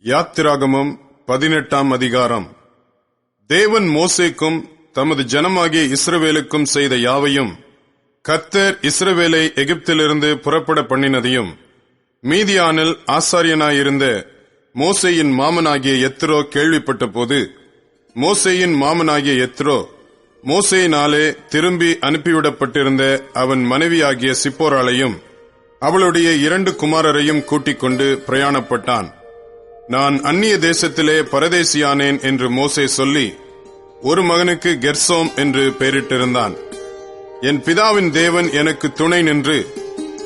யாத்திராகமம் 18ஆம் அதிகாரம். தேவன் மோசேக்கும் தமது ஜனமாகிய இஸ்ரவேலுக்கும் செய்த யாவையும், கர்த்தர் இஸ்ரவேலை எகிப்திலிருந்து புறப்பட பண்ணினதையும், மீதியானில் ஆசாரியனாயிருந்த மோசேயின் மாமனாகிய எத்ரோ கேள்விப்பட்ட போது, மோசேயின் மாமனாகிய எத்ரோ மோசேயினாலே திரும்பி அனுப்பிவிடப்பட்டிருந்த அவன் மனைவியாகிய சிப்போராளையும் அவளுடைய 2 குமாரரையும் கூட்டிக் கொண்டு பிரயாணப்பட்டான். நான் அந்நிய தேசத்திலே பரதேசியானேன் என்று மோசே சொல்லி, ஒரு மகனுக்கு கெர்சோம் என்று பெயரிட்டிருந்தான். என் பிதாவின் தேவன் எனக்கு துணை நின்று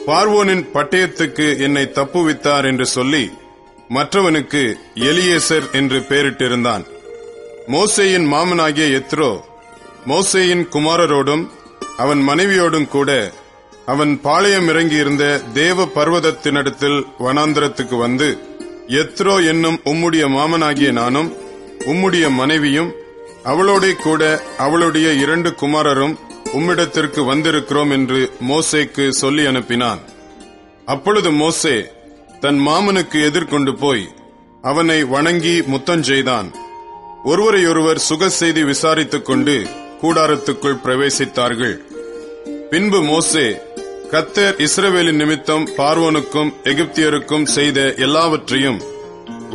பார்வோனின் பட்டயத்துக்கு என்னை தப்புவித்தார் என்று சொல்லி, மற்றவனுக்கு எலியேசர் என்று பெயரிட்டிருந்தான். மோசேயின் மாமனாகிய எத்ரோ மோசேயின் குமாரரோடும் அவன் மனைவியோடும் கூட அவன் பாளையம் இறங்கியிருந்த தேவ பர்வதத்தினிடத்தில் வனாந்திரத்துக்கு வந்து, எத்ரோ என்னும் உம்முடைய மாமனாகிய நானும் உம்முடைய மனைவியும் அவளோட கூட அவளுடைய 2 குமாரரும் உம்மிடத்திற்கு வந்திருக்கிறோம் என்று மோசேக்கு சொல்லி அனுப்பினான். அப்பொழுது மோசே தன் மாமனுக்கு எதிர்கொண்டு போய் அவனை வணங்கி முத்தஞ்செய்தான். ஒருவரையொருவர் சுக செய்தி விசாரித்துக் கொண்டு கூடாரத்துக்குள் பிரவேசித்தார்கள். பின்பு மோசே கர்த்தர் இஸ்ரவேலின் நிமித்தம் பார்வோனுக்கும் எகிப்தியருக்கும் செய்த எல்லாவற்றையும்,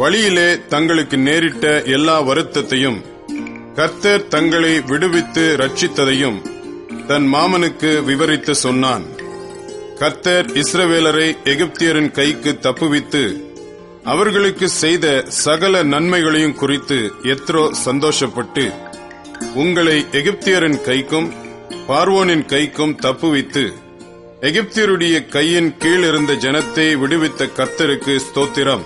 வழியிலே தங்களுக்கு நேரிட்ட எல்லா வருத்தத்தையும், கர்த்தர் தங்களை விடுவித்து ரட்சித்ததையும் தன் மாமனுக்கு விவரித்து சொன்னான். கர்த்தர் இஸ்ரவேலரை எகிப்தியரின் கைக்கு தப்புவித்து அவர்களுக்கு செய்த சகல நன்மைகளையும் குறித்து எத்ரோ சந்தோஷப்பட்டு, உங்களை எகிப்தியரின் கைக்கும் பார்வோனின் கைக்கும் தப்புவித்து எகிப்தியருடைய கையின் கீழ் இருந்த ஜனத்தை விடுவித்த கர்த்தருக்கு ஸ்தோத்திரம்.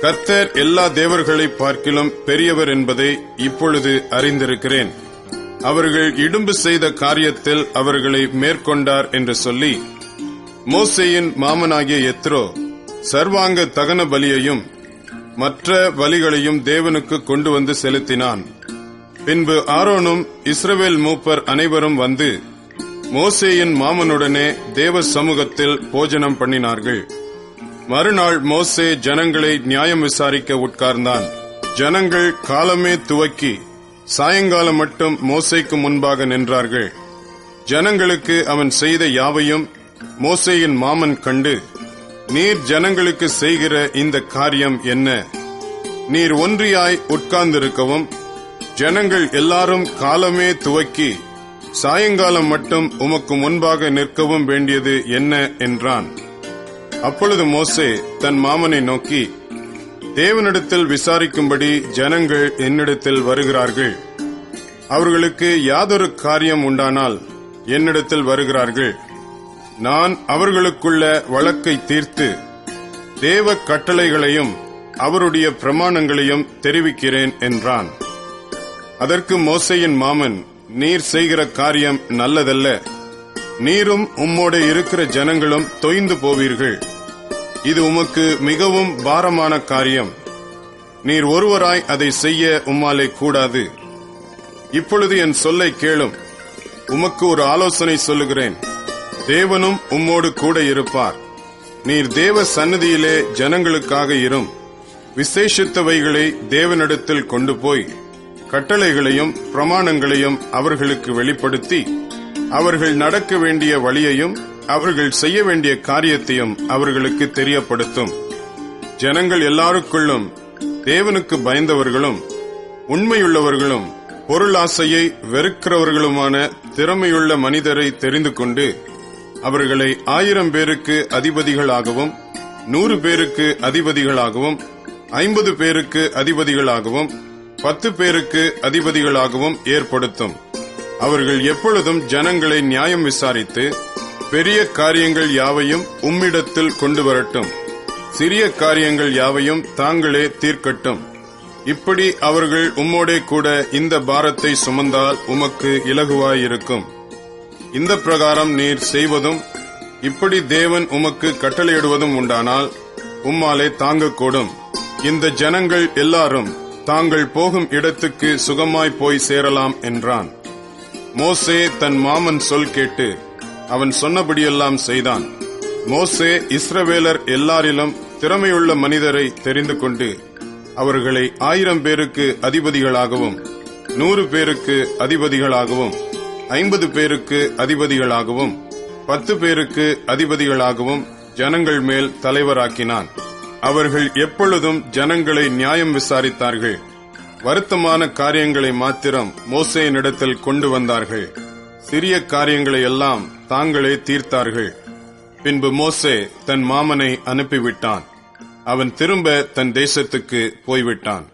கர்த்தர் எல்லா தேவர்களை பார்க்கிலும் பெரியவர் என்பதை இப்பொழுது அறிந்திருக்கிறேன். அவர்கள் இடும்பு செய்த காரியத்தில் அவர்களை மேற்கொண்டார் என்று சொல்லி, மோசேயின் மாமனாகிய எத்ரோ சர்வாங்க தகன பலியையும் மற்ற பலிகளையும் தேவனுக்கு கொண்டு வந்து செலுத்தினான். பின்பு ஆரோனும் இஸ்ரவேல் மூப்பர் அனைவரும் வந்து மோசேயின் மாமனுடனே தேவ சமூகத்தில் போஜனம் பண்ணினார்கள். மறுநாள் மோசே ஜனங்களை நியாயம் விசாரிக்க உட்கார்ந்தான். ஜனங்கள் காலமே துவக்கி சாயங்காலம் மட்டும் மோசேக்கு முன்பாக நின்றார்கள். ஜனங்களுக்கு அவன் செய்த யாவையும் மோசேயின் மாமன் கண்டு, நீர் ஜனங்களுக்கு செய்கிற இந்த காரியம் என்ன? நீர் ஒன்றியாய் உட்கார்ந்திருக்கவும் ஜனங்கள் எல்லாரும் காலமே துவக்கி சாயங்காலம் மட்டும் உமக்கு முன்பாக நிற்கவும் வேண்டியது என்ன என்றான். அப்பொழுது மோசே தன் மாமனை நோக்கி, தேவனிடத்தில் விசாரிக்கும்படி ஜனங்கள் என்னிடத்தில் வருகிறார்கள். அவர்களுக்கு யாதொரு காரியம் உண்டானால் என்னிடத்தில் வருகிறார்கள். நான் அவர்களுக்குள்ள வழக்கை தீர்த்து தேவ கட்டளைகளையும் அவருடைய பிரமாணங்களையும் தெரிவிக்கிறேன் என்றான். அதற்கு மோசேயின் மாமன், நீர் செய்கிற காரியம் நல்லதல்ல. நீரும் உம்மோட இருக்கிற ஜனங்களும் தொய்ந்து போவீர்கள். இது உமக்கு மிகவும் பாரமான காரியம். நீர் ஒருவராய் அதை செய்ய உம்மாலே கூடாது. இப்பொழுது என் சொல்லை கேளும். உமக்கு ஒரு ஆலோசனை சொல்லுகிறேன். தேவனும் உம்மோடு கூட இருப்பார். நீர் தேவ சந்நிதியிலே ஜனங்களுக்காக இரும். விசேஷித்தவைகளை தேவனிடத்தில் கொண்டு போய் கட்டளைகளையும் பிரமாணங்களையும் அவர்களுக்கு வெளிப்படுத்தி, அவர்கள் நடக்க வேண்டிய வழியையும் அவர்கள் செய்ய வேண்டிய காரியத்தையும் அவர்களுக்கு தெரியப்படுத்தும். ஜனங்கள் எல்லாருக்குள்ளும் தேவனுக்கு பயந்தவர்களும் உண்மையுள்ளவர்களும் பொருளாசையை வெறுக்கிறவர்களுமான திறமையுள்ள மனிதரை தெரிந்து கொண்டு அவர்களை 1000 பேருக்கு அதிபதிகளாகவும் 100 பேருக்கு அதிபதிகளாகவும் 50 பேருக்கு அதிபதிகளாகவும் 10 பேருக்கு அதிபதிகளாகவும் ஏற்படுத்தும். அவர்கள் எப்பொழுதும் ஜனங்களை நியாயம் விசாரித்து பெரிய காரியங்கள் யாவையும் உம்மிடத்தில் கொண்டு வரட்டும். சிறிய காரியங்கள் யாவையும் தாங்களே தீர்க்கட்டும். இப்படி அவர்கள் உம்மோடே கூட இந்த பாரத்தை சுமந்தால் உமக்கு இலகுவாயிருக்கும். இந்த பிரகாரம் நீர் செய்வதும் இப்படி தேவன் உமக்கு கட்டளையிடுவதும் உண்டானால் உம்மாலே தாங்கக்கூடும். இந்த ஜனங்கள் எல்லாரும் தாங்கள் போகும் இடத்துக்கு சுகமாய் போய் சேரலாம் என்றான். மோசே தன் மாமன் சொல் கேட்டு அவன் சொன்னபடியெல்லாம் செய்தான். மோசே இஸ்ரவேலர் எல்லாரிலும் திறமையுள்ள மனிதரை தெரிந்து கொண்டு அவர்களை 1000 பேருக்கு அதிபதிகளாகவும் 100 பேருக்கு அதிபதிகளாகவும் 50 பேருக்கு அதிபதிகளாகவும் 10 பேருக்கு அதிபதிகளாகவும் ஜனங்கள் மேல் தலைவராக்கினான். அவர்கள் எப்பொழுதும் ஜனங்களை நியாயம் விசாரித்தார்கள். வருத்தமான காரியங்களை மாத்திரம் மோசேயினிடத்தில் கொண்டு வந்தார்கள். சிறிய காரியங்களை எல்லாம் தாங்களே தீர்த்தார்கள். பின்பு மோசே தன் மாமனை அனுப்பிவிட்டான். அவன் திரும்ப தன் தேசத்துக்கு போய்விட்டான்.